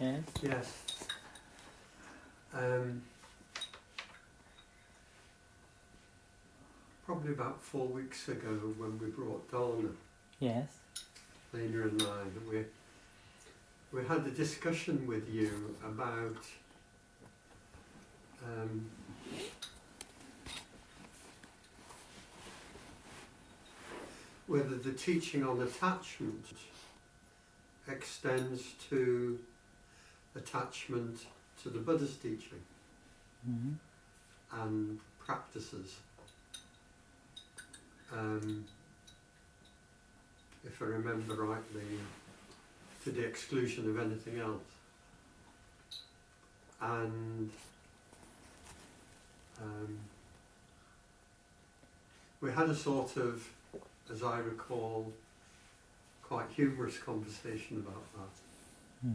Yes. Yes. Probably about 4 weeks ago when we brought Donna, Yes. Lena and I, we had a discussion with you about whether the teaching on attachment extends to attachment to the Buddha's teaching and practices. If I remember rightly, to the exclusion of anything else. And we had a sort of, as I recall, quite humorous conversation about that.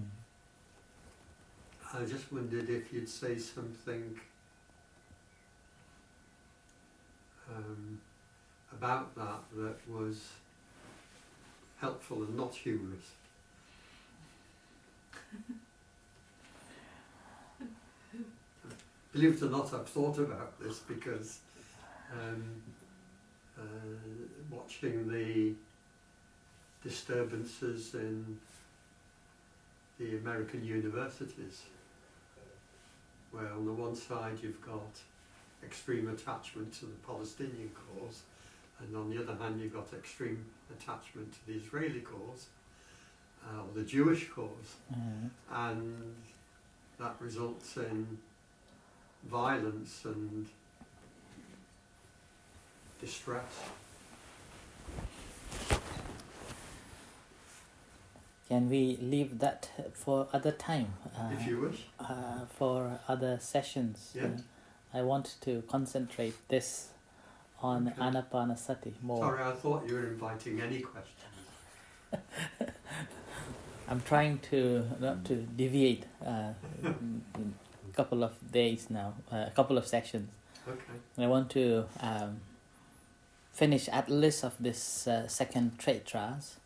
I just wondered if you'd say something about that was helpful and not humorous. Believe it or not, I've thought about this because watching the disturbances in the American universities, where on the one side you've got extreme attachment to the Palestinian cause, and on the other hand you've got extreme attachment to the Israeli cause, or the Jewish cause, and that results in violence and distress. Can we leave that for other time? If you wish. For other sessions. Yeah. I want to concentrate this on Anapanasati more. Sorry, I thought you were inviting any questions. I'm trying to not to deviate a couple of days now, a couple of sessions. Okay. I want to finish at least of this second Traitras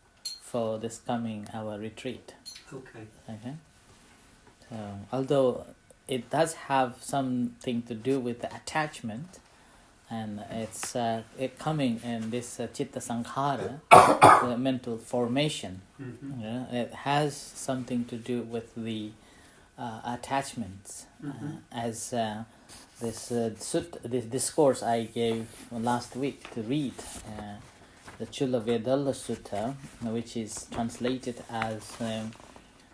for this coming our retreat. Okay. Okay. So, although it does have something to do with the attachment, and it's it coming in this Cittasankhara, the mental formation. It has something to do with the attachments, as this discourse I gave last week to read, the Cullavedallasutta, which is translated as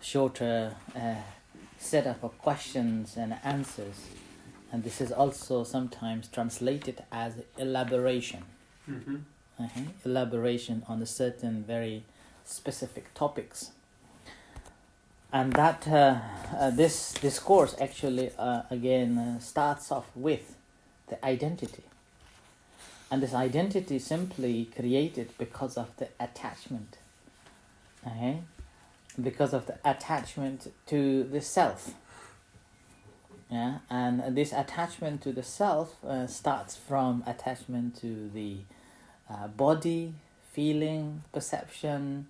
shorter set up of questions and answers, and this is also sometimes translated as elaboration. Elaboration on a certain very specific topics. And that this discourse actually again starts off with the identity. And this identity simply created because of the attachment. Because of the attachment to the self. Yeah, and this attachment to the self starts from attachment to the body, feeling, perception,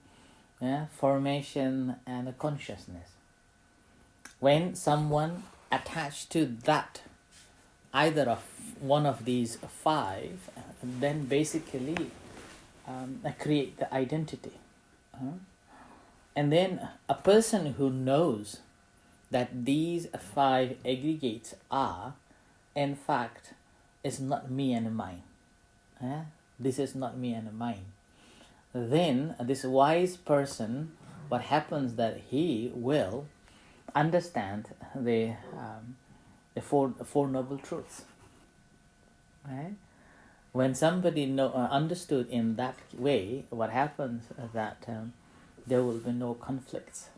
formation, and consciousness. When someone attached to that, either of one of these five, then basically create the identity. And then a person who knows that these five aggregates are, in fact, is not me and mine. This is not me and mine. Then this wise person, what happens that he will understand the four noble truths. Right? When somebody understood in that way, what happens is that there will be no conflicts.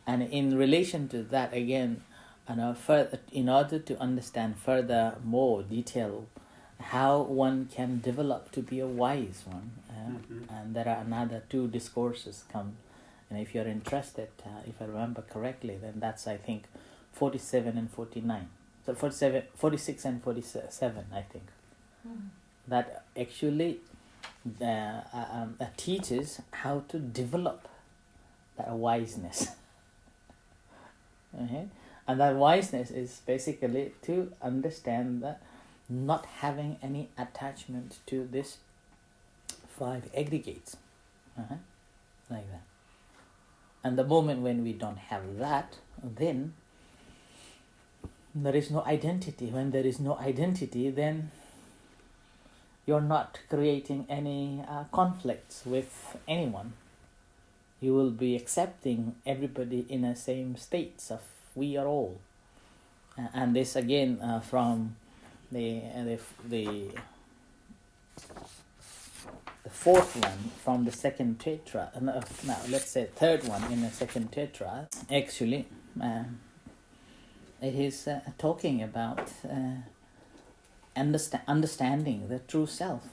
And in relation to that, again, in order to understand further more detail how one can develop to be a wise one, and there are another two discourses come, and if you're interested, if I remember correctly, then that's I think 47 and 49. So 46 and 47, I think. That actually teaches how to develop that wiseness. Okay? And that wiseness is basically to understand that not having any attachment to this 5 aggregates. Like that. And the moment when we don't have that, then there is no identity. When there is no identity, then you're not creating any conflicts with anyone. You will be accepting everybody in the same states of we are all. And this again from the fourth one from the second tetra. Now let's say third one in the second tetra. Actually, it is talking about understanding the true self.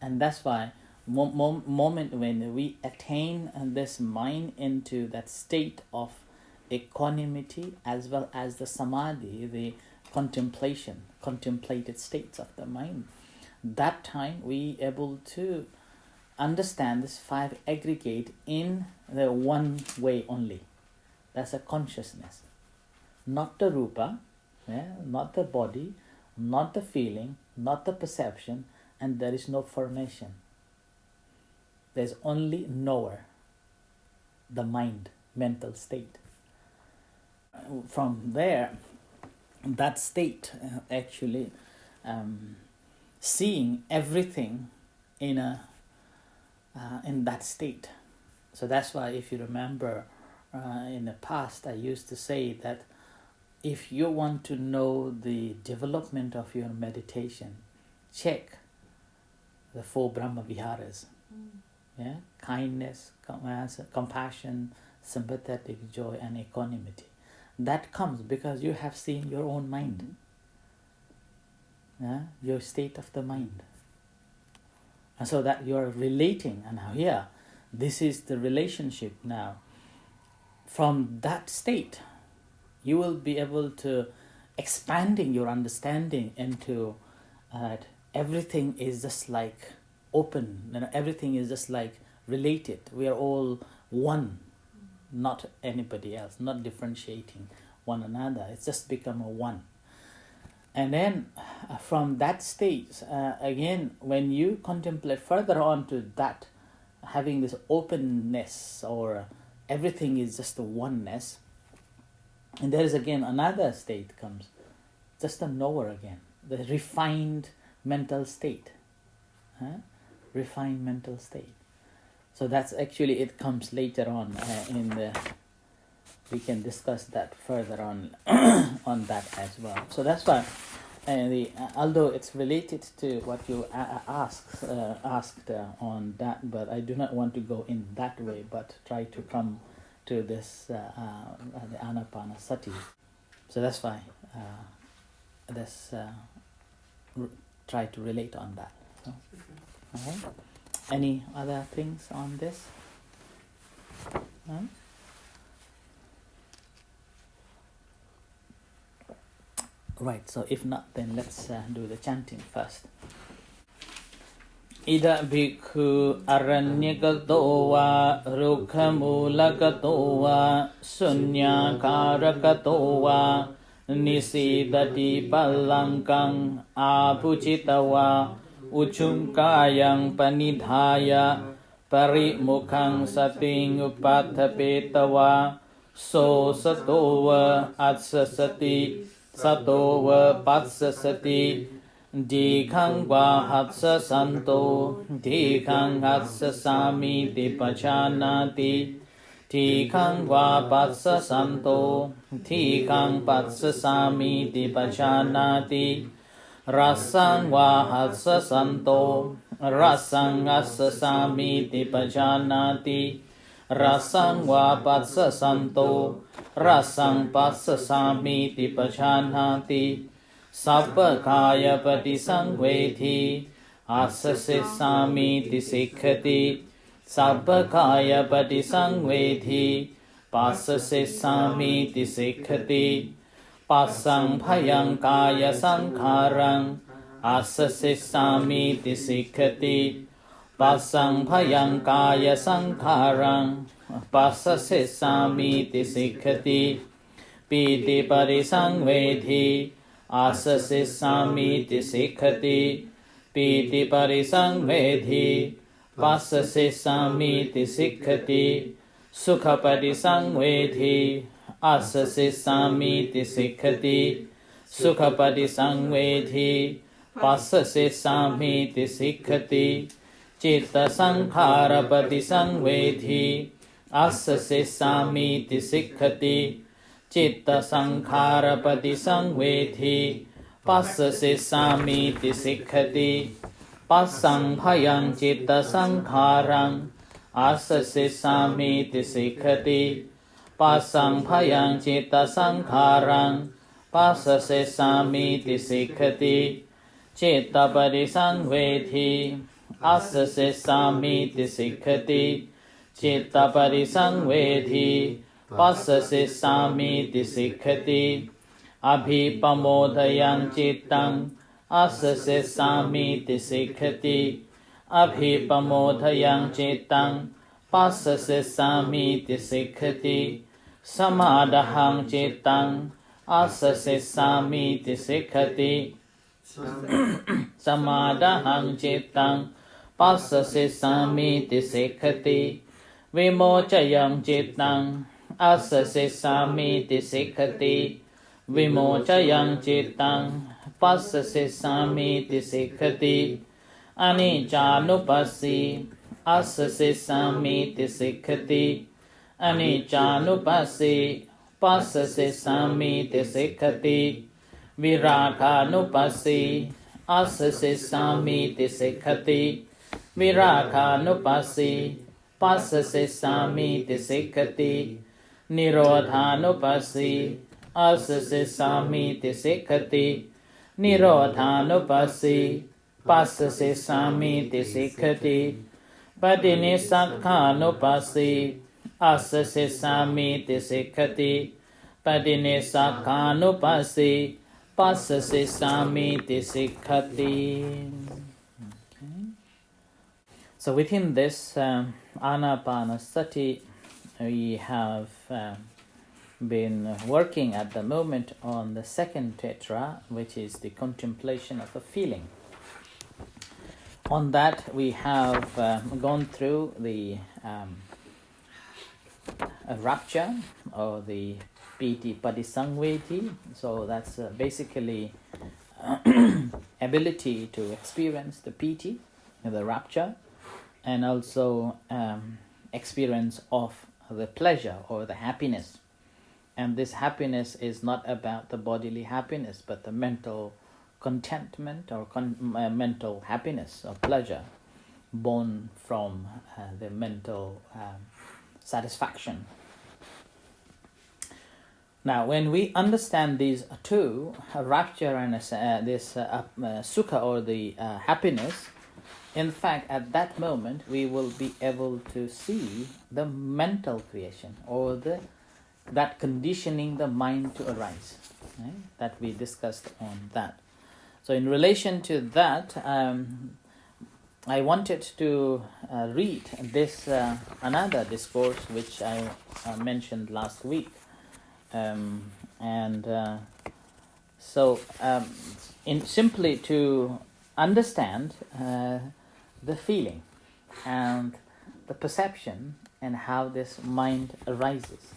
And that's why moment when we attain this mind into that state of equanimity as well as the samadhi, the contemplated states of the mind, that time we able to understand this 5 aggregate in the one way only. That's a consciousness, not the rupa, not the body, not the feeling, not the perception, and there is no formation. There's only knower, the mind, mental state. From there, that state actually seeing everything in that state. So that's why, if you remember, in the past I used to say that if you want to know the development of your meditation, check the 4 Brahma Viharas. Kindness, compassion, sympathetic joy, and equanimity. That comes because you have seen your own mind, your state of the mind. And so that you are relating, and now here, this is the relationship now. From that state, you will be able to expanding your understanding into everything is just like open, everything is just like related. We are all one, not anybody else, not differentiating one another. It's just become a one. And then from that stage, again, when you contemplate further on to that, having this openness or everything is just a oneness, and there is again another state comes, just a knower again, the refined mental state. Refined mental state. So that's actually, it comes later on we can discuss that further on on that as well. So that's why although it's related to what you asked on that, but I do not want to go in that way, but try to come to this the Anapanasati. So that's why try to relate on that. So, any other things on this? Right, so if not, then let's do the chanting first. Ida bhikkhu aranyakato va rukhamulakato va sunyakarakato va nisidati pallankang apuchita va uchumkayang panidhaya parimukhang sating upathapeta va so sato va atsasati sato va patsasati Dikhang va hatsa santo, dikhang hatsa sami dipachanati, dikhang va patsa santo, dikhang patsa sami dipachanati, rasang va hatsa santo, rasang hatsa sami dipachanati, rasang va patsa santo, rasang patsa sami dipachanati, Sabba kaya patisangveti asasisami tisikhati Sabba kaya patisangveti pasasisami tisikhati Pasang bhayang kaya sankharang asasisami tisikhati Pasang bhayang kaya sankharang passasessamiti sikkati, piti parisangvedhi, asasessamiti sikkati, piti parisangvedhi, passasessamiti sikkati, sukha parisangvedhi, asasessamiti sikkati, sukha parisangvedhi, passasessamiti sikkati, Cittasankhara parisangvedhi, asasessamiti sikkati, Cittasankhara parisangvedhi, passasessamiti sikkati, passanghayang cittasankharang, asasessamiti sikkati, passanghayang cittasankharang, passasessamiti sikkati, citta parisangvedhi, asasessamiti sikkati, citta parisangvedhi, passasessamiti sikkati, abhipamodayang cittang, asasessamiti sikkati, abhipamodayang cittang, passasessamiti sikkati, samadahang cittang, asasessamiti sikkati, samadahang cittang, passasessamiti sikkati, vimochayang cittang, asasessamiti sikkati, vimochayang cittang, passasessamiti sikkati, aniccanupassi, asasessamiti sikkati, aniccanupassi, passasessamiti sikkati, virakhanupassi, asasessamiti sikkati, virakhanupassi, passasessamiti sikkati, nirodhanupassi, asasessamiti sikkati, nirodhanupassi, passasessamiti sikkati, padinisakkhanupassi, asasessamiti sikkati, padinisakkhanupassi, passasessamiti sikkati. Okay. So within this Anapanasati, we have been working at the moment on the second tetra, which is the contemplation of a feeling. On that, we have gone through the rapture or the piti padisangveti. So that's basically ability to experience the piti, the rapture, and also experience of the pleasure or the happiness. And this happiness is not about the bodily happiness, but the mental contentment or mental happiness or pleasure born from the mental satisfaction. Now, when we understand these two, rapture and this sukha or the happiness, in fact, at that moment, we will be able to see the mental creation or that conditioning the mind to arise, right? That we discussed on that. So in relation to that, I wanted to read this another discourse which I mentioned last week. In simply to understand the feeling and the perception and how this mind arises,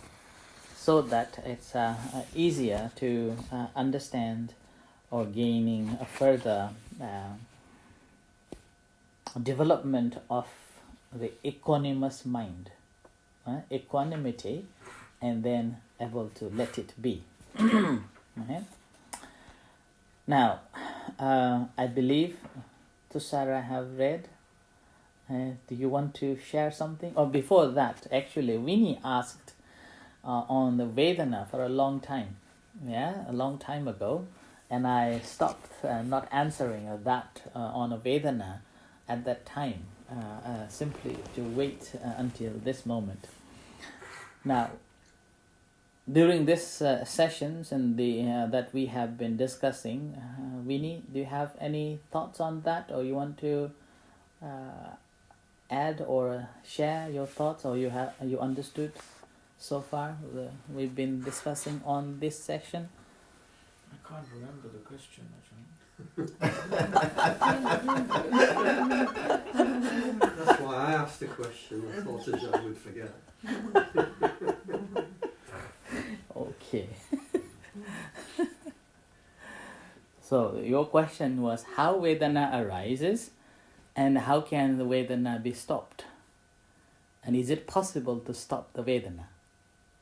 so that it's easier to understand or gaining a further development of the equanimous mind, equanimity, and then able to let it be. Okay. Now, I believe Tushara have read. Do you want to share something? Or before that, actually, Winnie asked on the Vedana for a long time, a long time ago, and I stopped not answering that on a Vedana at that time, simply to wait until this moment. Now, during this sessions and that we have been discussing, Winnie, do you have any thoughts on that, or you want to add or share your thoughts, or you understood so far? We've been discussing on this section. I can't remember the question, Ajahn. That's why I asked the question. I thought Ajahn would forget. Okay. So your question was how Vedana arises and how can the Vedana be stopped? And is it possible to stop the Vedana?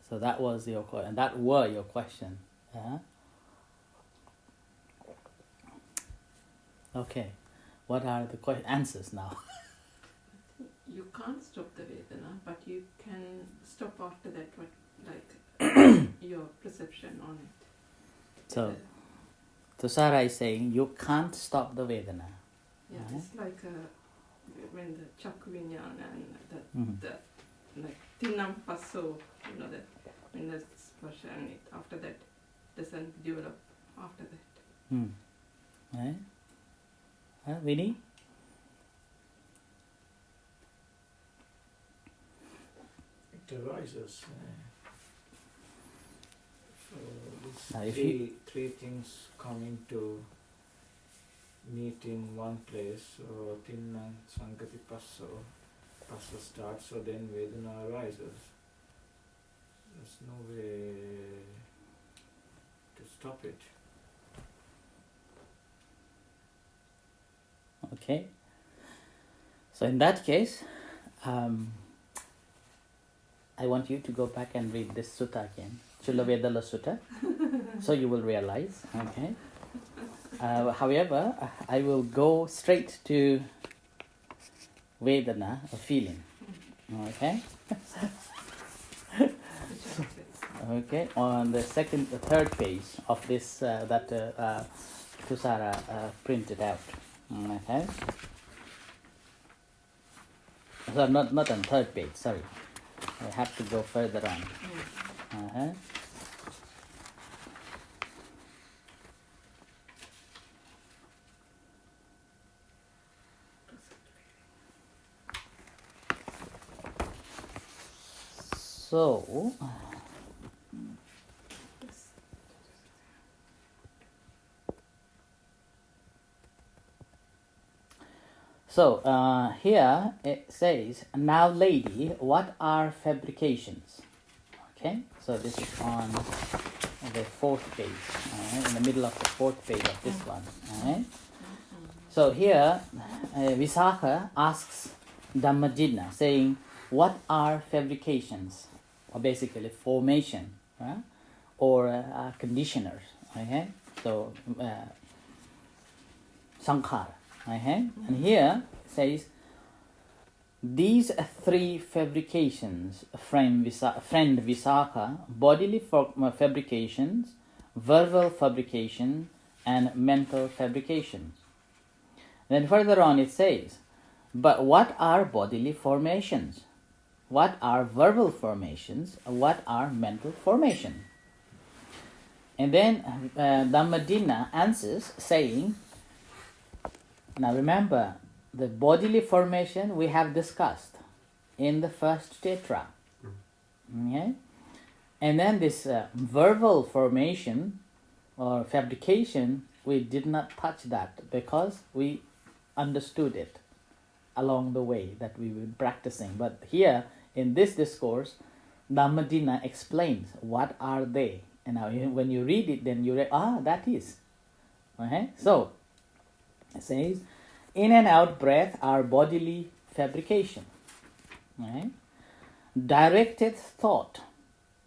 So that was your question, and that were your question. Okay. What are the answers now? You can't stop the Vedana, but you can stop after that, your perception on it. So, Tusara is saying you can't stop the Vedana. Yeah, it's like when the Chakku Vinyana and the Tinnam Passo, that when the Spasha and it, after that doesn't develop after that. Vinny? It arises. So If three things coming to meet in one place. So Tinnam Sankati Passo starts. So then Vedana arises. There's no way to stop it. Okay. So in that case, I want you to go back and read this sutta again, Cullavedallasutta, so you will realize. Okay. However, I will go straight to Vedana, a feeling. Okay. Okay. On the third page of this that Tusara printed out. Okay. So not on third page, sorry. I have to go further on. So here it says, now lady, what are fabrications? Okay, so this is on the fourth page, in the middle of the fourth page of this one. So here Visakha asks Dhammajina, saying, what are fabrications? Or basically formation, or conditioners. Okay, so Sankhara. And here it says, these three fabrications, friend Visakha, bodily fabrications, verbal fabrication, and mental fabrications. Then further on it says, but what are bodily formations? What are verbal formations? What are mental formations? And then Dhammajina answers saying, now remember, the bodily formation we have discussed in the first tetra. Okay? And then this verbal formation or fabrication, we did not touch that because we understood it along the way that we were practicing. But here, in this discourse, Dhammajina explains what are they. And now when you read it, then you read, that is. Okay? So, it says, in and out breath are bodily fabrication. Right? Directed thought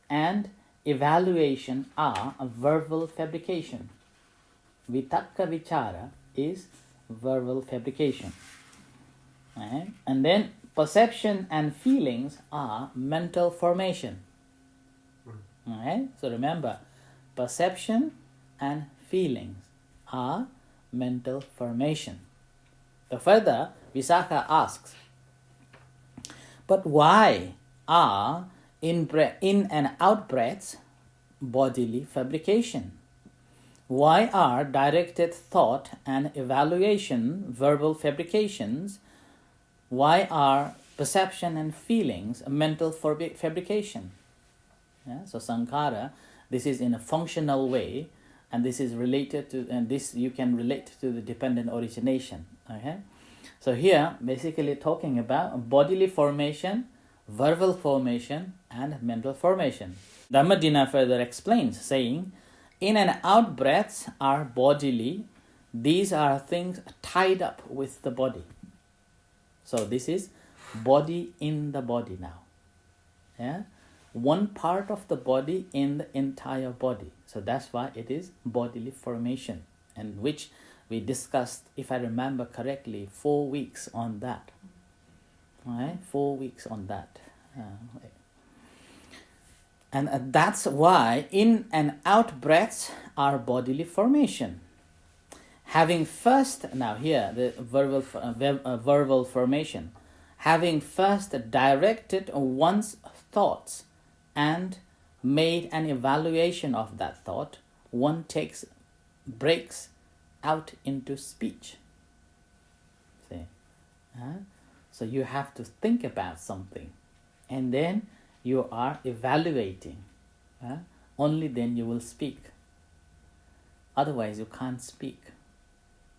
and evaluation are a verbal fabrication. Vitakka vichara is verbal fabrication. Right? And then perception and feelings are mental formation. Right? So remember, perception and feelings are mental formation. So further, Visakha asks, but why are in and out breaths bodily fabrication? Why are directed thought and evaluation verbal fabrications why are perception and feelings a mental fabrication? Yeah? So sankhara, this is in a functional way, and this is related to, and this you can relate to the dependent origination. Okay? So here, basically talking about bodily formation, verbal formation, and mental formation. Dhammadina further explains, saying, in and out breaths are bodily. These are things tied up with the body. So this is body in the body now. Yeah? One part of the body in the entire body. So that's why it is bodily formation, and which we discussed, if I remember correctly, 4 weeks on that. Right? 4 weeks on that. And that's why in and out breaths are bodily formation. Having first, now here the verbal formation, having first directed one's thoughts and made an evaluation of that thought, one breaks out into speech. See? So you have to think about something, and then you are evaluating. Only then you will speak. Otherwise you can't speak.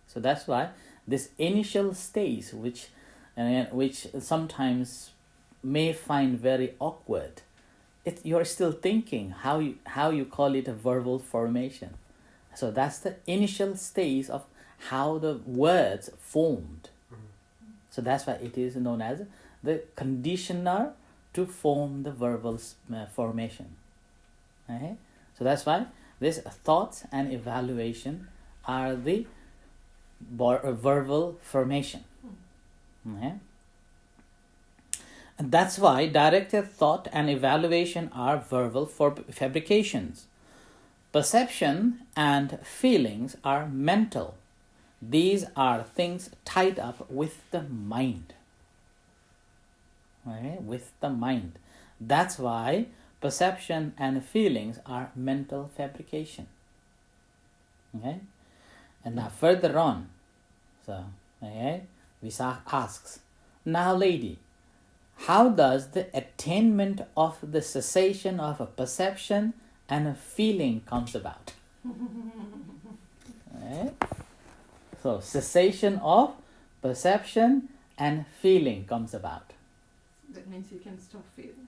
So that's why this initial stage, which sometimes may find very awkward, you're still thinking how you call it a verbal formation. So that's the initial stage of how the words formed. So that's why it is known as the conditioner to form the verbal formation. Okay? So that's why this thoughts and evaluation are the verbal formation. Okay? And that's why directed thought and evaluation are verbal fabrications. Perception and feelings are mental. These are things tied up with the mind. Okay? With the mind. That's why perception and feelings are mental fabrication. Okay? And now further on, so Visa asks, now lady, how does the attainment of the cessation of a perception and a feeling comes about? Right? So cessation of perception and feeling comes about. That means you can stop feeling.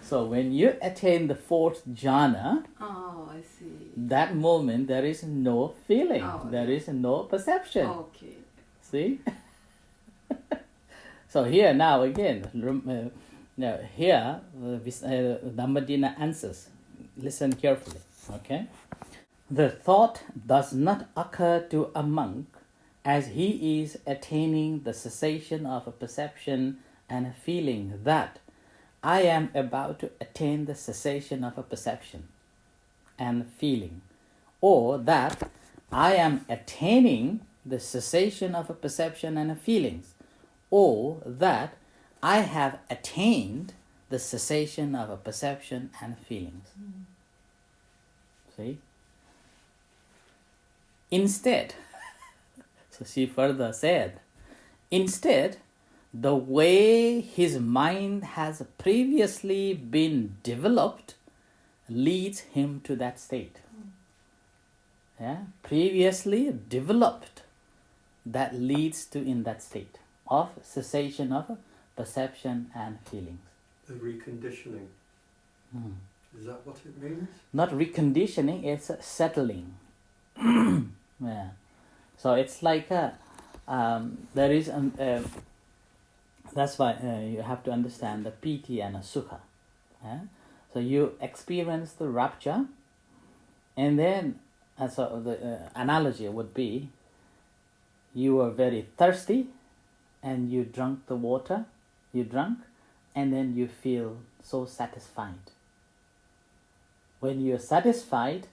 So when you attain the fourth jhana, oh, I see. That moment there is no feeling, there is no perception. Okay. See? So here now again, here Dhammadina answers. Listen carefully. Okay? The thought does not occur to a monk as he is attaining the cessation of a perception and a feeling that I am about to attain the cessation of a perception and feeling, or that I am attaining the cessation of a perception and a feelings, or that I have attained the cessation of a perception and feelings. See? Instead, so she further said, instead, the way his mind has previously been developed leads him to that state. Yeah? Previously developed, that leads to in that state of cessation of perception and feelings. The reconditioning. Is that what it means? Not reconditioning, it's settling. Yeah. So it's like there is that's why you have to understand the piti and a sukha. Yeah? So you experience the rapture, and then so the analogy would be you were very thirsty and you drank the water, and then you feel so satisfied. When you're satisfied,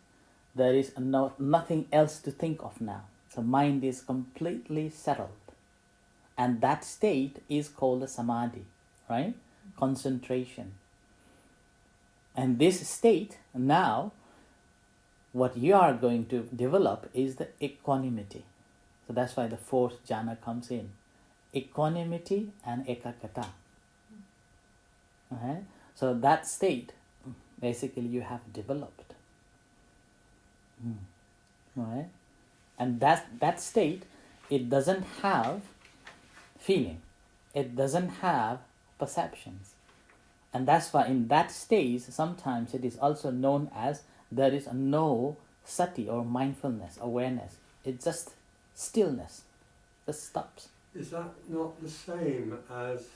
there is nothing else to think of now. So mind is completely settled. And that state is called a samadhi, right? Concentration. And this state, now, what you are going to develop is the equanimity. So So that's why the fourth jhana comes in. Equanimity and ekakata. Okay? So that state, basically you have developed. Right? And that state, it doesn't have feeling. It doesn't have perceptions. And that's why in that stage, sometimes it is also known as there is no sati or mindfulness, awareness. It's just stillness. Just stops. Is that not the same as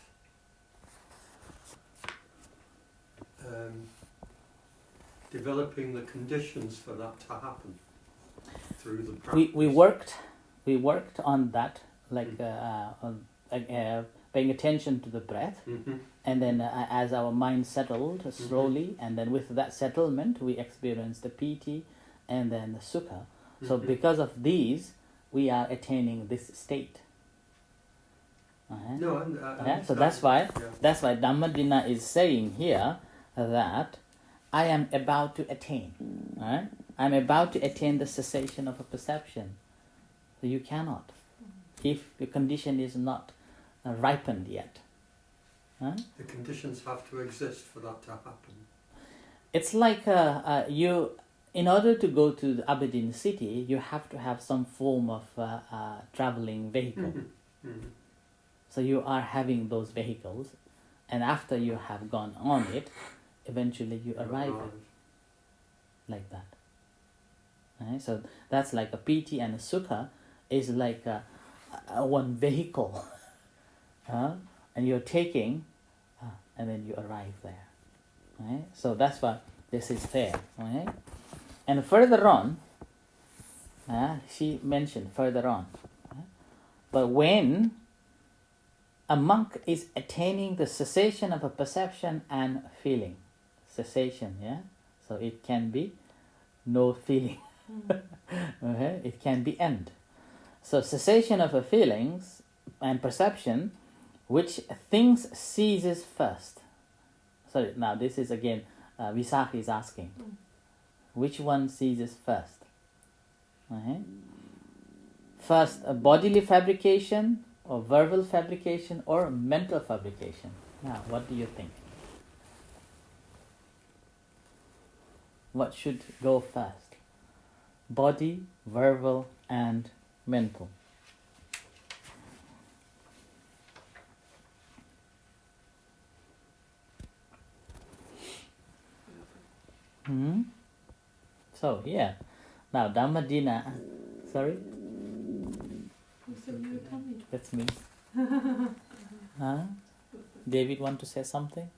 developing the conditions for that to happen through the practice? We worked on that, like paying attention to the breath, and then as our mind settled slowly, and then with that settlement we experienced the piti and then the sukha. So because of these, we are attaining this state. No, So that's why Dhammadina is saying here that I am about to attain. Right? I'm about to attain the cessation of a perception. So you cannot, if the condition is not ripened yet. The conditions have to exist for that to happen. It's like you, in order to go to the Aberdeen city, you have to have some form of traveling vehicle. So you are having those vehicles, and after you have gone on it, eventually you arrive like that. Right? So that's like a piti and a sukha is like a one vehicle. And you're taking, and then you arrive there. Right? So that's why this is there. Right? And further on, she mentioned further on. But when a monk is attaining the cessation of a perception and feeling, cessation, so it can be no feeling. Okay? It can be end. So cessation of a feelings and perception, which things ceases first. Sorry, now this is again, Visakha is asking. Which one ceases first? Okay. First, a bodily fabrication, or verbal fabrication, or mental fabrication. Now, what do you think? What should go first? Body, verbal, and mental. So, now Dhammadina, sorry? That's me. David, want to say something?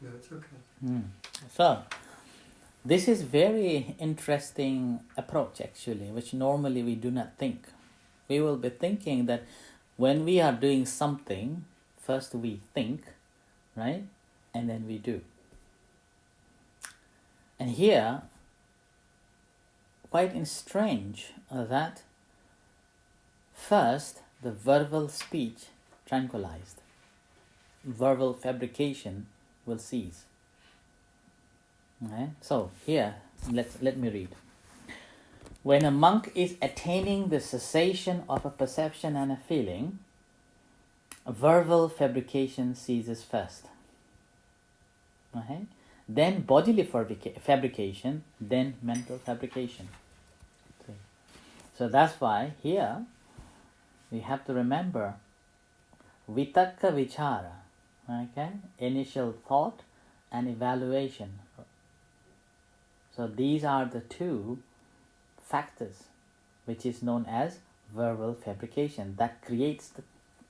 No, it's okay. So, this is very interesting approach actually, which normally we do not think. We will be thinking that when we are doing something, first we think, right? And then we do. And here, quite strange that first the verbal speech tranquilized. Verbal fabrication will cease. Okay? So here, let me read. When a monk is attaining the cessation of a perception and a feeling, verbal fabrication ceases first. Okay? Then bodily fabrication, then mental fabrication. Okay. So that's why here we have to remember vitakka vichara, okay? Initial thought and evaluation. So these are the two factors which is known as verbal fabrication that creates the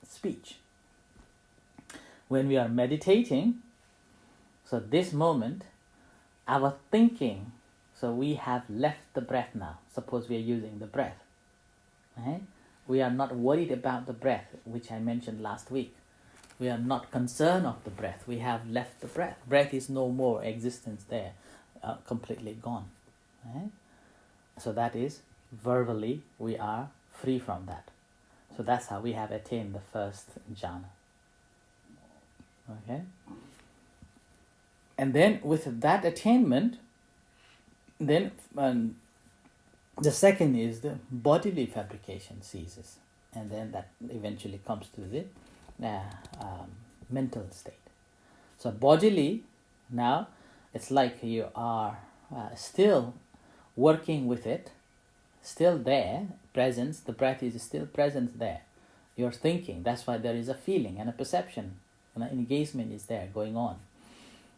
speech. When we are meditating, so this moment, our thinking, so we have left the breath now. Suppose we are using the breath. Right? We are not worried about the breath, which I mentioned last week. We are not concerned of the breath. We have left the breath. Breath is no more existence there, completely gone. Right? So that is, verbally, we are free from that. So that's how we have attained the first jhana. Okay? And then with that attainment, then the second is the bodily fabrication ceases, and then that eventually comes to the mental state. So bodily, now it's like you are still working with it, still there, presence, the breath is still present there. You're thinking, that's why there is a feeling and a perception, and an engagement is there going on.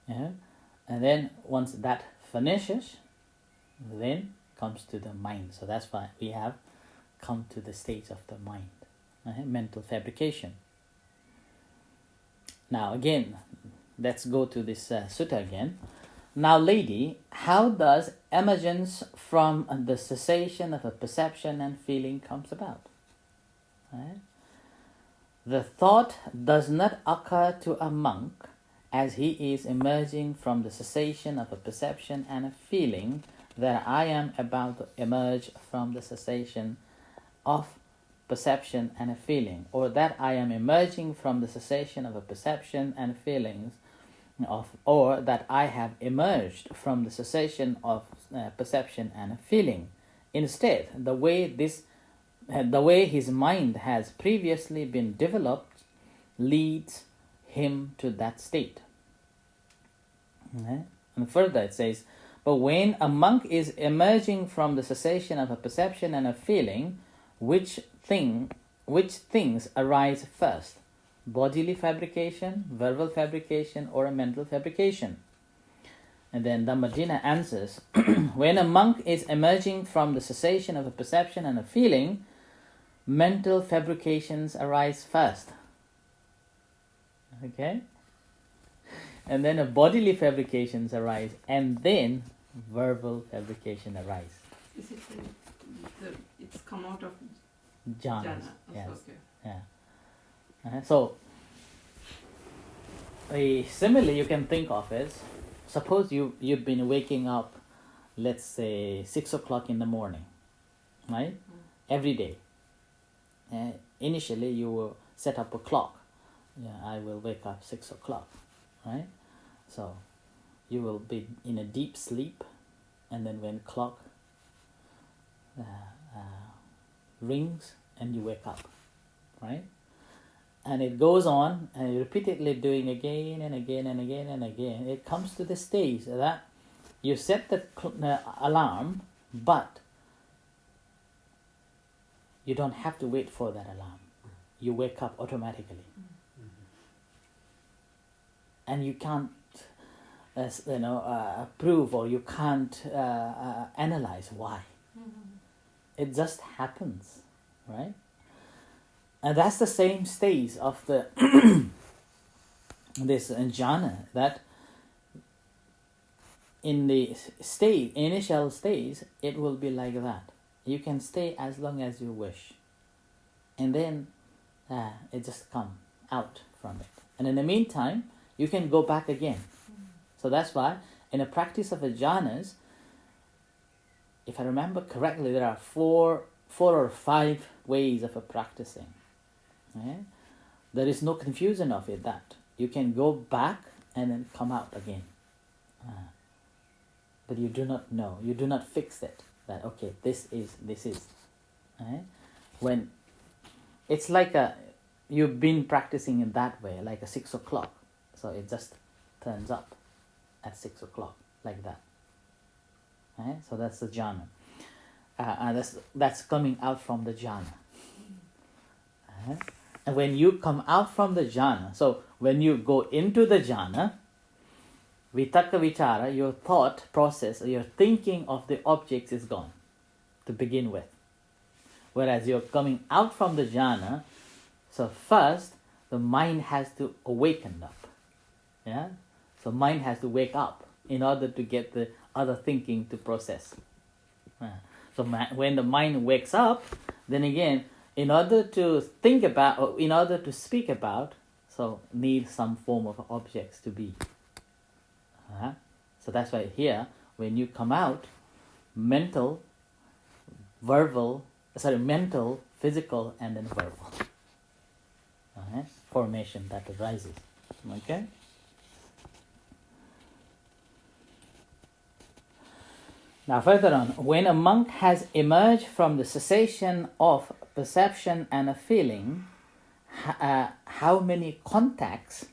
And then once that finishes, then comes to the mind. So that's why we have come to the stage of the mind, mental fabrication. Now again, let's go to this sutta again. Now, lady, how does emergence from the cessation of a perception and feeling comes about? The thought does not occur to a monk as he is emerging from the cessation of a perception and a feeling that I am about to emerge from the cessation of perception and a feeling, or that I am emerging from the cessation of a perception and feelings, or that I have emerged from the cessation of perception and a feeling. Instead, the way his mind has previously been developed leads him to that state. And further it says, but when a monk is emerging from the cessation of a perception and a feeling, which things arise first? Bodily fabrication, verbal fabrication, or a mental fabrication? And then Dhammadina answers, when a monk is emerging from the cessation of a perception and a feeling, mental fabrications arise first. Okay? And then bodily fabrications arise, and then verbal fabrication arise. Is it it's come out of jhanas? jhana? Yes. Okay. Yeah. So, similarly, you can think of it. Suppose you've been waking up, let's say 6 o'clock in the morning, right? Every day. Initially, you will set up a clock. Yeah, I will wake up 6 o'clock, right? So, you will be in a deep sleep, and then when clock rings, and you wake up, right? And it goes on, and you repeatedly doing again and again and again and again. It comes to the stage that you set the alarm, but you don't have to wait for that alarm. You wake up automatically. And you can't prove, or you can't analyze why. It just happens, right? And that's the same stage of the this jhana, that in the initial stage, it will be like that. You can stay as long as you wish, and then it just come out from it. And in the meantime, you can go back again. So that's why in a practice of a jhanas, if I remember correctly, there are four or five ways of practicing. There is no confusion of it, that you can go back and then come out again. But you do not know, you do not fix it, that okay, this is. When it's like you've been practicing in that way, like a 6 o'clock, so it just turns up at 6 o'clock, like that. So that's the jhana. That's coming out from the jhana. And when you come out from the jhana, so when you go into the jhana, vitakka vichara, your thought process, your thinking of the objects is gone to begin with. Whereas you're coming out from the jhana, so first the mind has to awaken up. So mind has to wake up in order to get the other thinking to process. So when the mind wakes up, then again, in order to think about, or in order to speak about, so need some form of objects to be. So that's why here, when you come out, mental, physical, and then verbal. Formation that arises. Okay? Now further on, when a monk has emerged from the cessation of perception and a feeling, how many contacts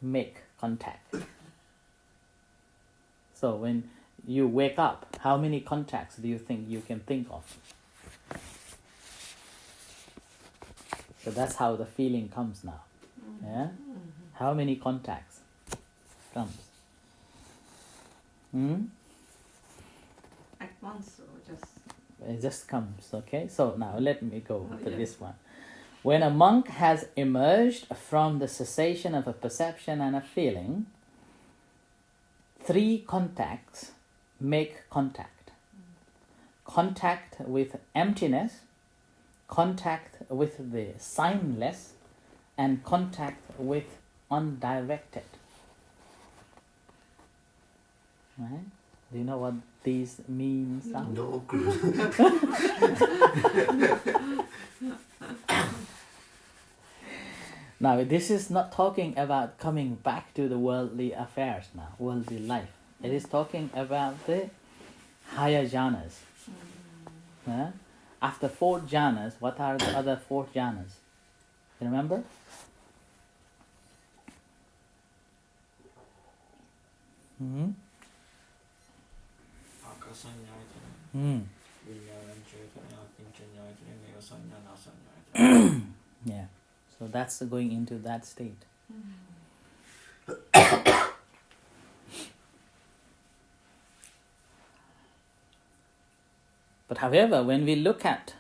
make contact? So when you wake up, how many contacts do you think you can think of? So that's how the feeling comes now. Yeah? How many contacts comes? At once, or just... It just comes, okay? So now let me go to this one. When a monk has emerged from the cessation of a perception and a feeling, 3 contacts make contact. Contact with emptiness, contact with the signless, and contact with undirected. Right? Do you know what these means? No. Now, this is not talking about coming back to the worldly affairs now, worldly life. It is talking about the higher jhanas. After 4 jhanas, what are the other 4 jhanas? You remember? Yeah. So that's going into that state. But however, when we look at,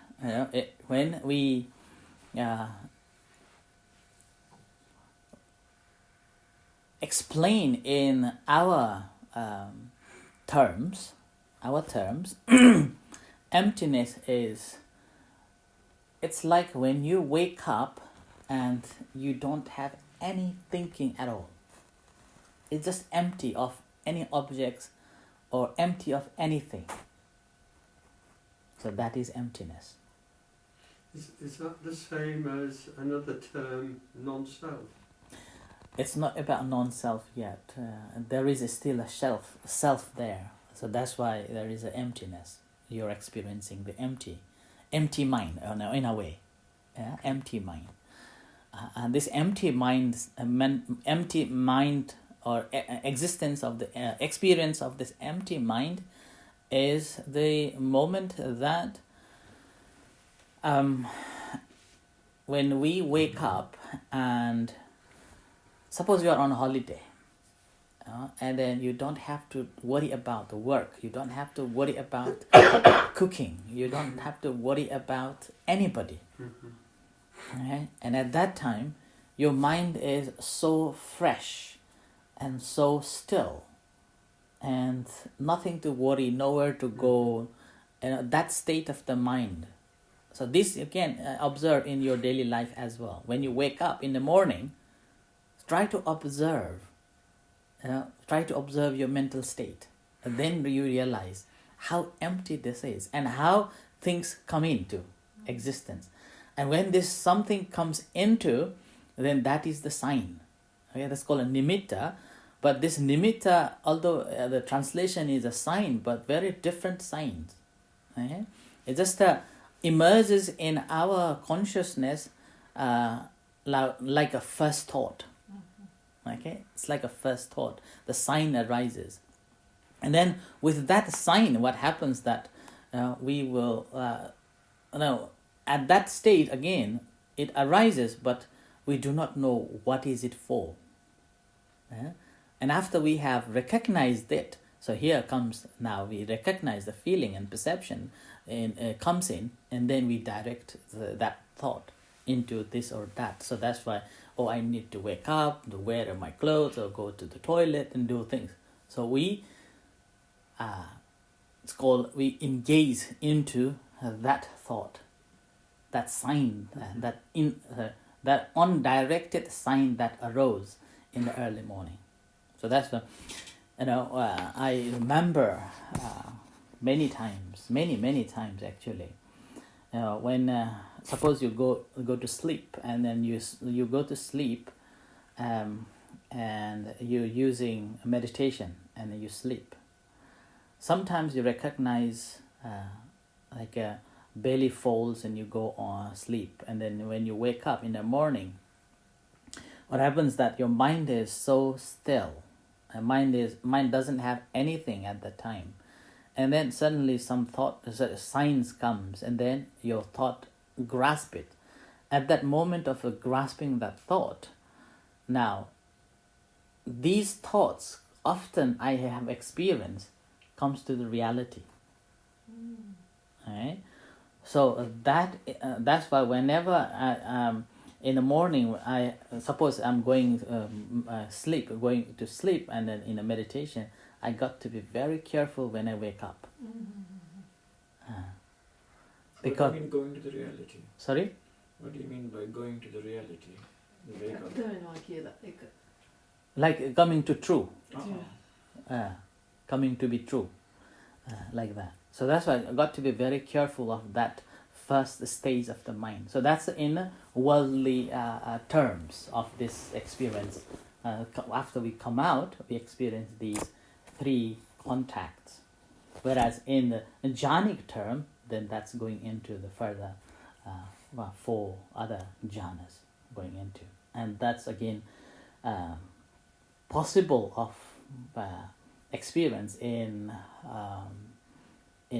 when we explain in our terms, emptiness is, it's like when you wake up and you don't have any thinking at all. It's just empty of any objects or empty of anything. So that is emptiness. Is that the same as another term, non-self? It's not about non-self yet. There is still a self there. So that's why there is an emptiness. You're experiencing the empty mind, in a way. Yeah? Empty mind. And this empty mind or existence of the experience of this empty mind is the moment that when we wake up and suppose you are on holiday and then you don't have to worry about the work, you don't have to worry about cooking, you don't have to worry about anybody. Right? And at that time your mind is so fresh and so still and nothing to worry, nowhere to go, that state of the mind. So this you can observe in your daily life as well. When you wake up in the morning, try to observe your mental state, and then you realize how empty this is and how things come into existence. And when this something comes into, then that is the sign. Okay, that's called a nimitta. But this nimitta, although the translation is a sign, but very different signs. Okay? It just emerges in our consciousness like a first thought. Okay, it's like a first thought. The sign arises, and then with that sign, what happens that we will, at that state again, it arises, but we do not know what is it for. And after we have recognized it, so here comes now we recognize the feeling and perception, and comes in, and then we direct that thought into this or that. So that's why, I need to wake up, to wear my clothes, or go to the toilet and do things. So we engage into that thought, that sign, that undirected sign that arose in the early morning. So that's the, I remember many times actually, when suppose you go to sleep, and then you go to sleep, and you're using meditation, and you sleep, sometimes you recognize like a belly folds and you go on sleep, and then when you wake up in the morning, what happens that your mind is so still, and mind doesn't have anything at the time, and then suddenly some thought signs comes, and then your thought grasp it. At that moment of grasping that thought, now these thoughts often I have experienced comes to the reality. Right? So that's why whenever in the morning, I suppose I'm going to sleep, and then in a meditation, I got to be very careful when I wake up. Because what do you mean going to the reality? Sorry? What do you mean by going to the reality? The wake up? Like coming to true. Uh-huh. Coming to be true. Like that. So that's why I got to be very careful of that first stage of the mind. So that's in worldly terms of this experience. After we come out, we experience these 3 contacts. Whereas in the jhanic term, then that's going into the further 4 other jhanas going into. And that's again possible of experience in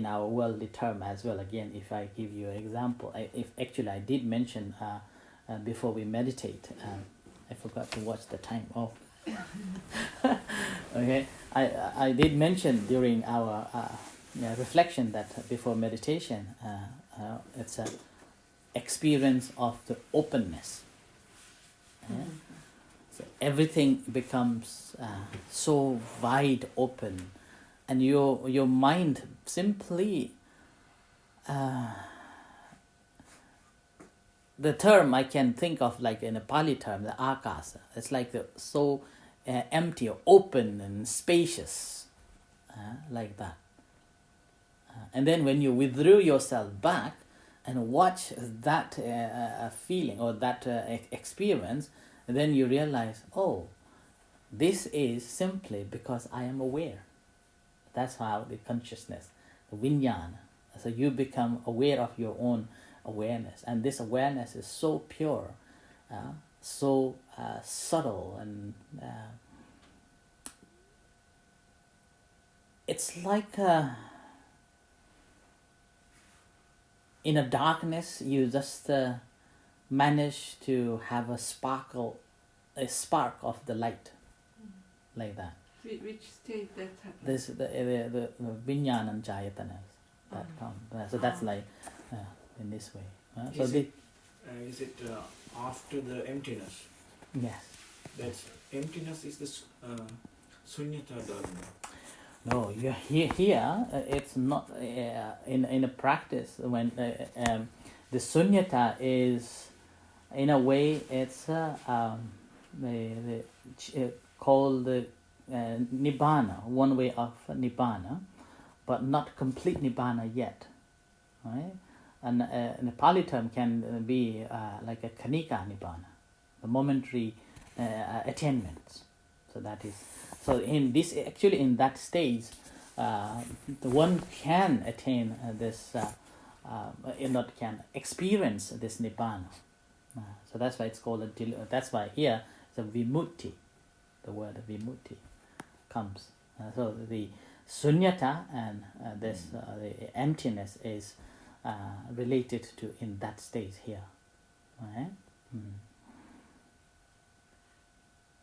our worldly term as well. Again, if I give you an example, I did mention before we meditate, I forgot to watch the time. Oh, okay. I did mention during our reflection that before meditation, it's an experience of the openness. So everything becomes so wide open, and your mind simply, the term I can think of like in a Pali term, the akasa, it's like so empty or open and spacious, like that. And then when you withdraw yourself back and watch that feeling or that experience, then you realize, oh, this is simply because I am aware. That's how the consciousness, the vijnana. So you become aware of your own awareness, and this awareness is so pure, so subtle, and it's like in a darkness you just manage to have a spark of the light, like that. Which state that happens? This the vijnana jayatanas that come. So that's like in this way. Is it after the emptiness? Yes. That's emptiness is the sunyata dharma. No, here it's not in a practice when the sunyata is in a way it's called the nibbana, one way of nibbana, but not complete nibbana yet, right? And the Pali term can be like a kanika nibbana, the momentary attainments. So that is, so in this, actually in that stage, the one can attain this, not can experience this nibbana. So that's why it's called that's why here it's a vimutti. The word vimutti comes. So the sunyata and this the emptiness is related to in that stage here. Right?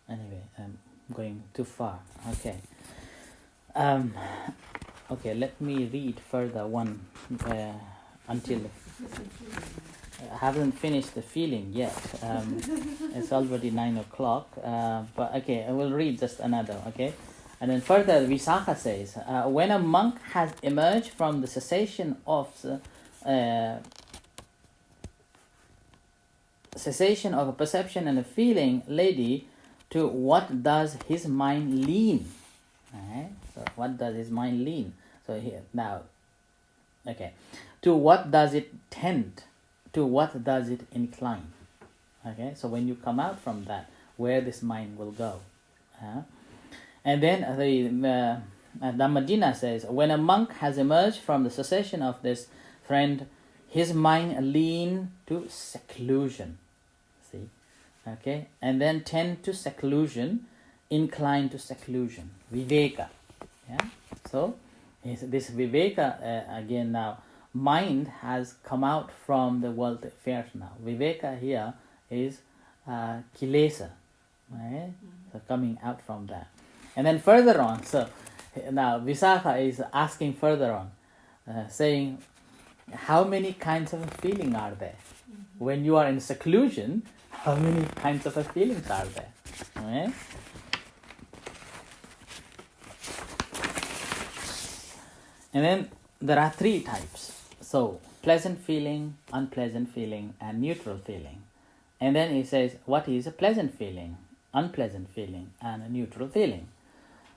Anyway, I'm going too far. Okay. Okay, let me read further one until I haven't finished the feeling yet. It's already 9 o'clock. But okay, I will read just another. Okay, and then further, Visakha says, when a monk has emerged from the cessation of a perception and a feeling, lady, to what does his mind lean? Right? So what does his mind lean? So here now, okay, to what does it tend? To what does it incline? Okay, so when you come out from that, where this mind will go, and then Dhammadina says, when a monk has emerged from the cessation of this friend, his mind lean to seclusion. See? Okay? And then tend to seclusion, incline to seclusion. Viveka. Yeah? So, this Viveka, again now, mind has come out from the world affairs now. Viveka here is kilesa. Right? So, coming out from that. And then further on, so now Visakha is asking further on, saying, how many kinds of feeling are there? When you are in seclusion, how many kinds of feelings are there? Right? And then there are three types. So, pleasant feeling, unpleasant feeling, and neutral feeling. And then he says, what is a pleasant feeling, unpleasant feeling, and a neutral feeling?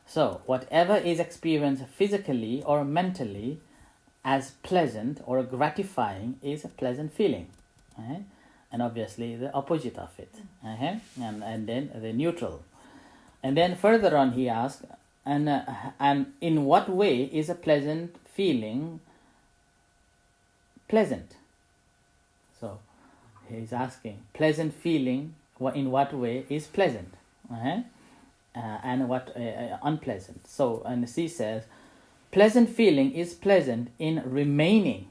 So, whatever is experienced physically or mentally as pleasant or gratifying is a pleasant feeling. Right? And obviously the opposite of it. And then the neutral. And then further on he asks, and in what way is a pleasant feeling pleasant? So, he's asking, pleasant feeling, in what way is pleasant? And what unpleasant. So, and she says, pleasant feeling is pleasant in remaining.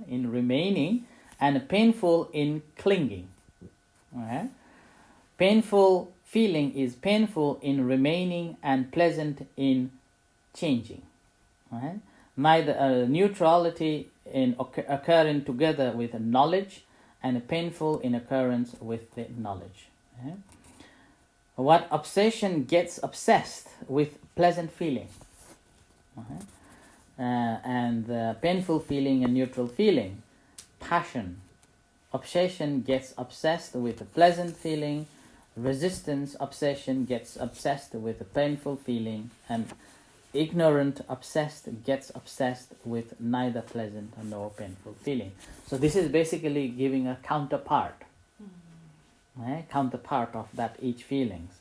In remaining, and painful in clinging. Painful feeling is painful in remaining and pleasant in changing. Neither neutrality in occurring together with knowledge, and painful in occurrence with the knowledge. What obsession gets obsessed with pleasant feeling, and painful feeling and neutral feeling. Passion, obsession gets obsessed with a pleasant feeling. Resistance, obsession gets obsessed with a painful feeling, and ignorant, obsessed gets obsessed with neither pleasant nor painful feeling. So this is basically giving a counterpart. Counterpart of that each feelings.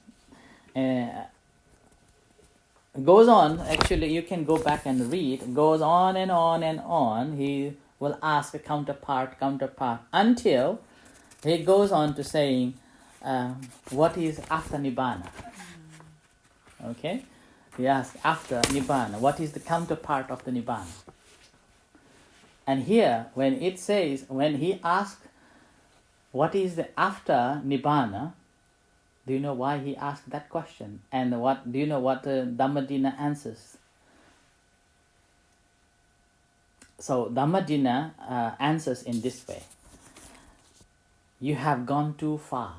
Goes on, actually you can go back and read, goes on and on and on. He will ask a counterpart, until he goes on to saying, what is after Nibbana? Okay? He asks, after Nibbana, what is the counterpart of the Nibbana? And here, when he asks, what is the after Nibbana? Do you know why he asked that question? And do you know what Dhammadina answers? So Dhammadina answers in this way. You have gone too far.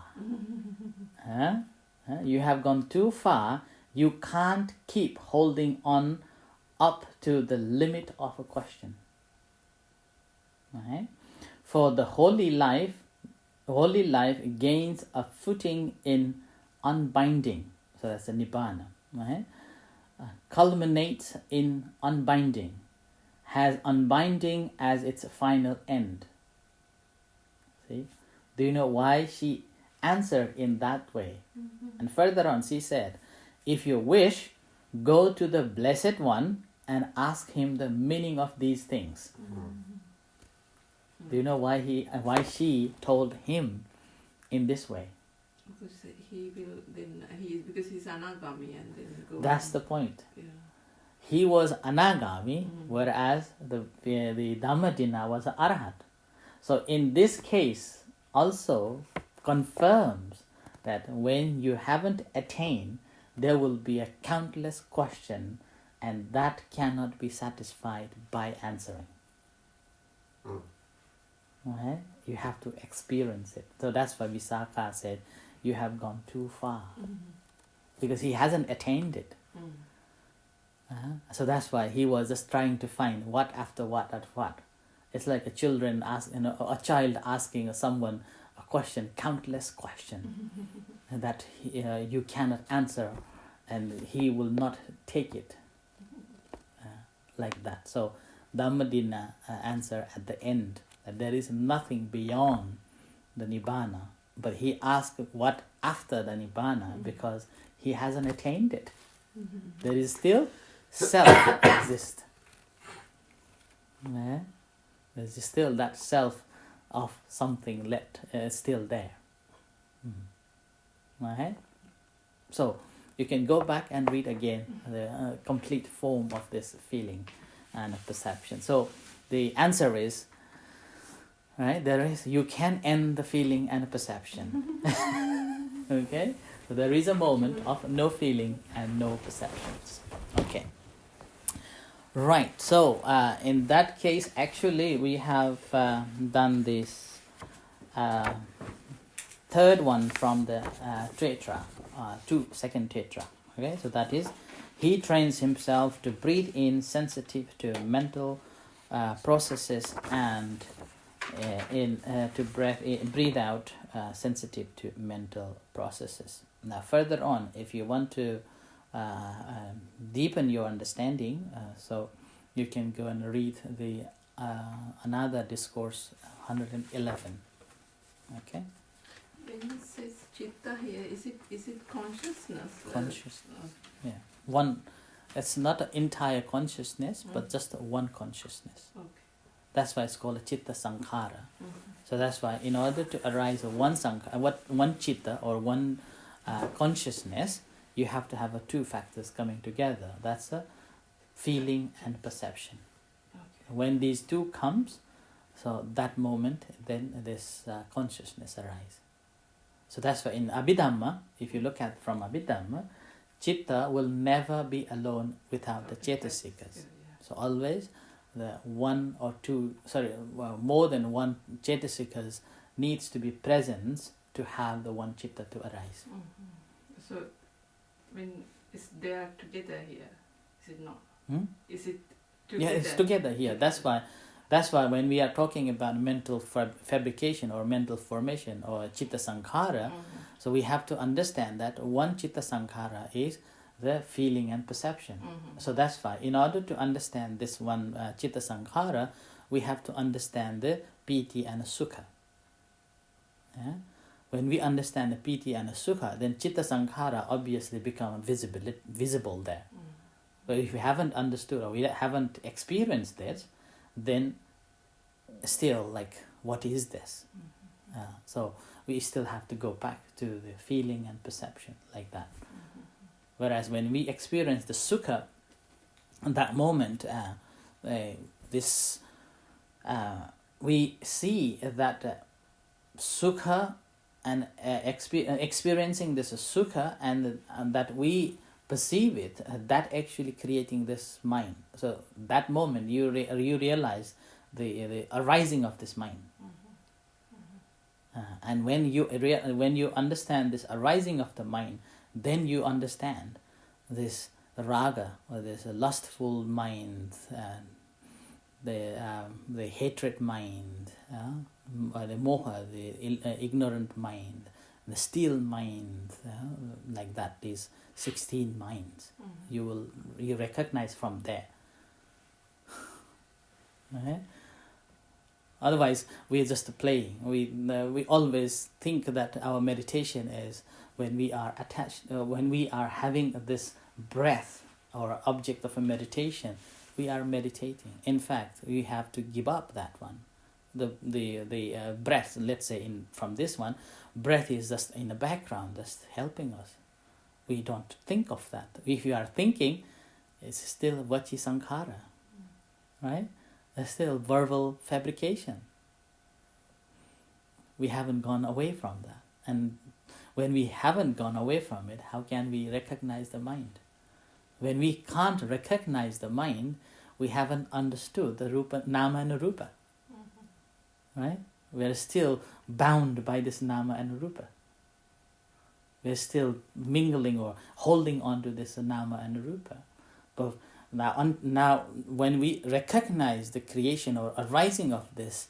You have gone too far. You can't keep holding on up to the limit of a question. For the holy life gains a footing in unbinding. So that's a Nibbana. Culminates in unbinding. Has unbinding as its final end. See? Do you know why she answered in that way? And further on she said, if you wish, go to the Blessed One and ask him the meaning of these things. Do you know why she told him in this way? Because he will then because he's anagami and then go. That's the point. Yeah. He was anagami, whereas the Dhammadina was an arahat. So in this case, also confirms that when you haven't attained, there will be a countless question, and that cannot be satisfied by answering. Okay? You have to experience it. So that's why Visakha said, you have gone too far. Because he hasn't attained it. So that's why he was just trying to find what after what at what. It's like a child asking someone a question, countless question, that you cannot answer, and he will not take it like that. So Dhammadina answer at the end that there is nothing beyond the Nibbana, but he asked what after the Nibbana because he hasn't attained it. There is still self exists. Yeah? There's still that self of something still there. Right? So you can go back and read again the complete form of this feeling and perception. So the answer is, right, you can end the feeling and perception. Okay? So there is a moment of no feeling and no perceptions. Okay. Right. So in that case, actually, we have done this third one from the tetra, second tetra. Okay. So that is, he trains himself to breathe in sensitive to mental processes and to breathe out sensitive to mental processes. Now further on, if you want to deepen your understanding, so you can go and read the another discourse 111. Okay. When it says chitta here, is it consciousness? Consciousness. Yeah. One. It's not an entire consciousness, but just one consciousness. Okay. That's why it's called a Cittasankhara. So that's why, in order to arise a one chitta or one consciousness, you have to have two factors coming together. That's a feeling and perception. Okay. When these two comes, so that moment, then this consciousness arises. So that's why in Abhidhamma, if you look at from Abhidhamma, chitta will never be alone without the cetasikas. So always the more than one cetasikas needs to be present to have the one chitta to arise. So when it's they are together here, is it not? Is it together? Yeah, it's together here. That's why when we are talking about mental fabrication or mental formation or Cittasankhara, so we have to understand that one Cittasankhara is the feeling and perception. So that's why in order to understand this one Cittasankhara, we have to understand the piti and sukha. Yeah? When we understand the piti and sukha, then Cittasankhara obviously become visible there. But if we haven't understood or we haven't experienced this, then still what is this? So we still have to go back to the feeling and perception like that. Whereas when we experience the sukha, at that moment, we see that sukha and experiencing this sukha and that we perceive it, that actually creating this mind. So that moment you realize the arising of this mind. And when you understand this arising of the mind, then you understand this raga or this lustful mind, the hatred mind, or the moha, the ignorant mind, the still mind, like that. These 16 minds you recognize from there. Okay? Otherwise, we're just playing. We always think that our meditation is when we are attached, when we are having this breath or object of a meditation, we are meditating. In fact, we have to give up that one. The breath, let's say from this one, breath is just in the background, just helping us. We don't think of that. If you are thinking, it's still vachi sankhara, right? It's still verbal fabrication. We haven't gone away from that. And when we haven't gone away from it, how can we recognize the mind? When we can't recognize the mind, we haven't understood the rupa, nama and rupa. Right? We are still bound by this nama and rupa. We are still mingling or holding on to this nama and rupa. But now when we recognize the creation or arising of this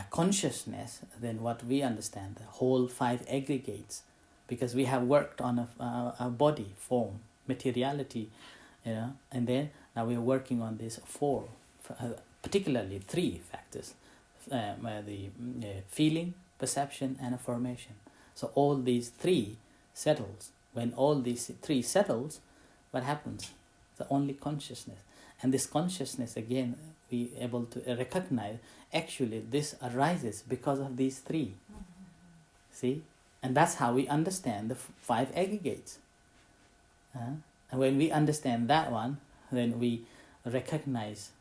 consciousness, then what we understand, the whole 5 aggregates, because we have worked on a body, form, materiality, and then now we are working on these 4, particularly 3 factors, the feeling, perception, and formation. So all these 3 settles. When all these 3 settles, what happens? The only consciousness. And this consciousness, again, we able to recognize, actually this arises because of these three. See? And that's how we understand the five aggregates. And when we understand that one, then we recognize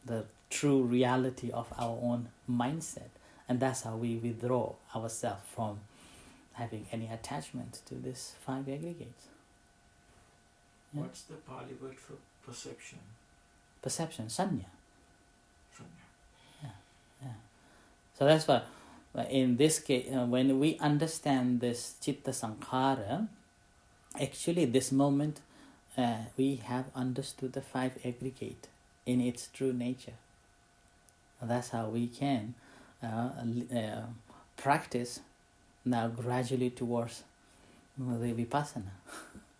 the true reality of our own mindset. And that's how we withdraw ourselves from having any attachment to these five aggregates. Yeah? What's the Pali word for perception? Perception, sanya. Sanya. Yeah. So that's why in this case, when we understand this Cittasankhara, actually this moment we have understood the five aggregate in its true nature. That's how we can practice now gradually towards the vipassana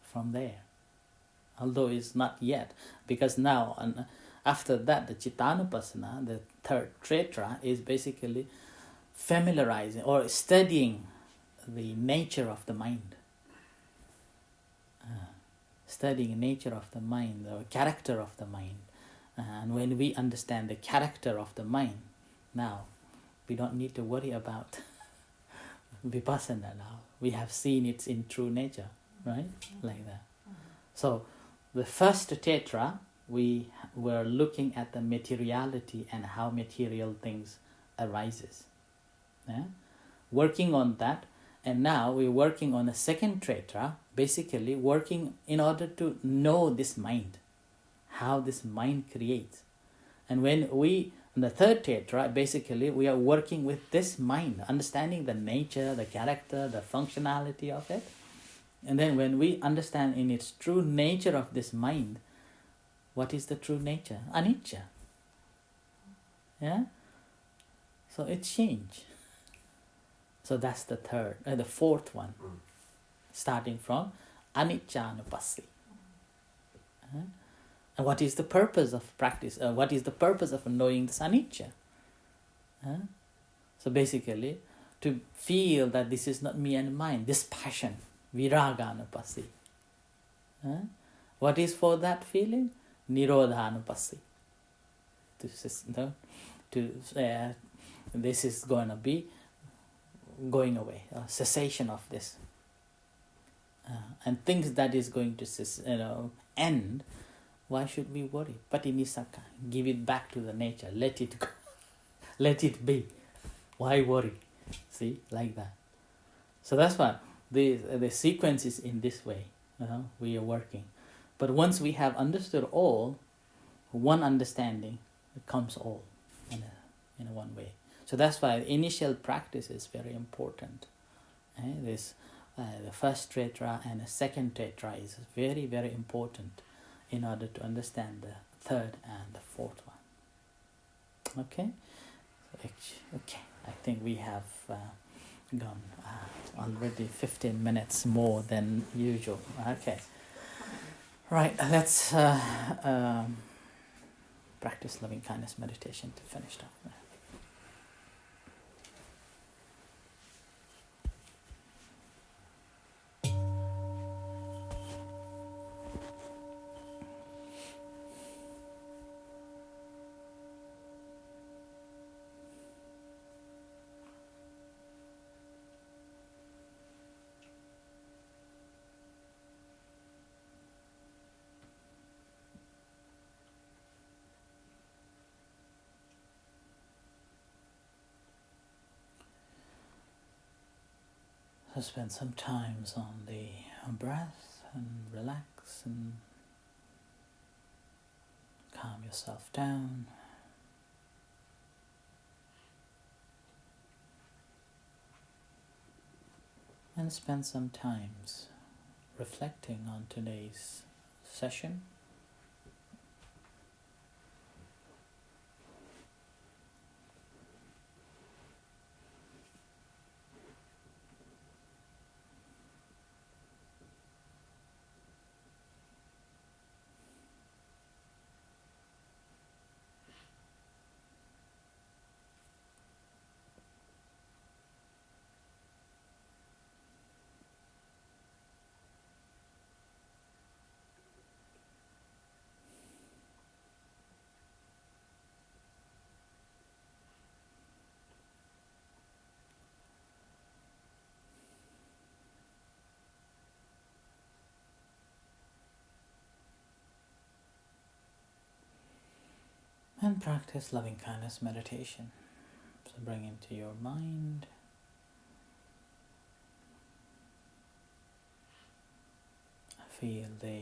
from there. Although it's not yet, because now after that the Cittanupassana, the third tretra, is basically familiarizing or studying the nature of the mind. Studying nature of the mind, or character of the mind. And when we understand the character of the mind, now we don't need to worry about vipassana now. We have seen it in true nature, right? Like that. So the first tetra, we were looking at the materiality and how material things arises. Yeah? Working on that, and now we're working on a second tetra, basically working in order to know this mind, how this mind creates. And when we, in the third tetra, basically we are working with this mind, understanding the nature, the character, the functionality of it. And then when we understand in its true nature of this mind, what is the true nature? Anicca. Yeah? So it change. So that's the third, the fourth one, starting from anicca-nupassi. And what is the purpose of practice? What is the purpose of knowing this anicca? So basically, to feel that this is not me and mine, this passion, viraga-nupassi. What is for that feeling? Nirodha-nupassi. This is going to be going away, cessation of this. And things that is going to end, why should we worry? Patinisaka, give it back to the nature, let it go, let it be. Why worry? See, like that. So that's why the sequence is in this way. We are working. But once we have understood all, one understanding comes all in one way. So that's why initial practice is very important. The first tetra and the second tetra is very, very important in order to understand the third and the fourth one. Okay? Okay. I think we have gone already 15 minutes more than usual. Okay. Right, let's practice loving kindness meditation to finish up. So spend some time on the breath and relax and calm yourself down. And spend some time reflecting on today's session. And practice loving kindness meditation. So bring into your mind feel the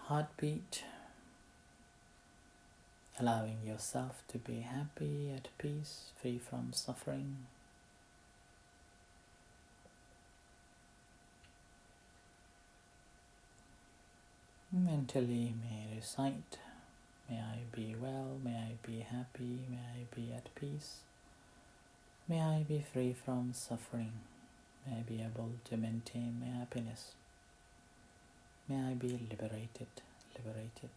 heartbeat, allowing yourself to be happy, at peace, free from suffering. Mentally may recite, may I be well, may I be happy, may I be at peace, may I be free from suffering, may I be able to maintain my happiness, may I be liberated, liberated.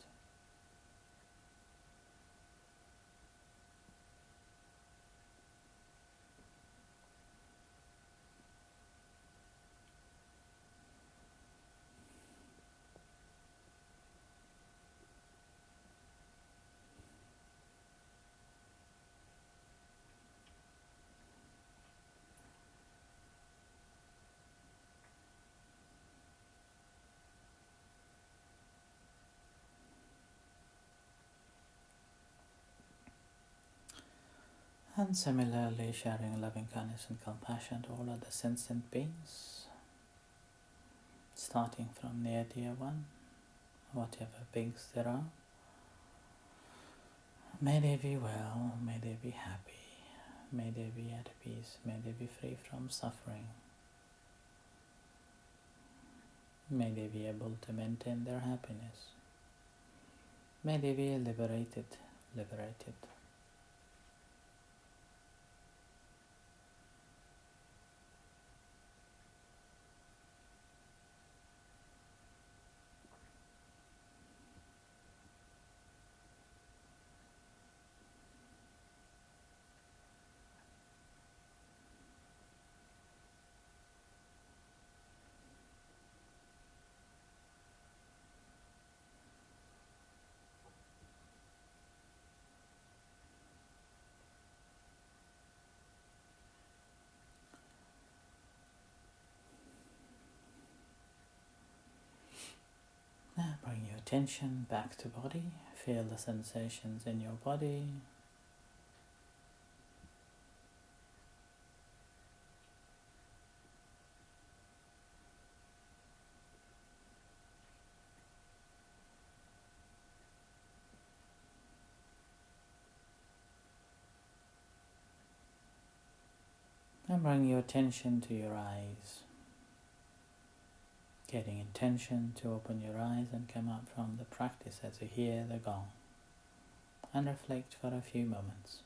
And similarly, sharing loving kindness and compassion to all other sentient beings, starting from near dear one, whatever beings there are. May they be well, may they be happy, may they be at peace, may they be free from suffering, may they be able to maintain their happiness, may they be liberated, liberated. Now bring your attention back to body. Feel the sensations in your body. And bring your attention to your eyes. Getting intention to open your eyes and come out from the practice as you hear the gong. And reflect for a few moments.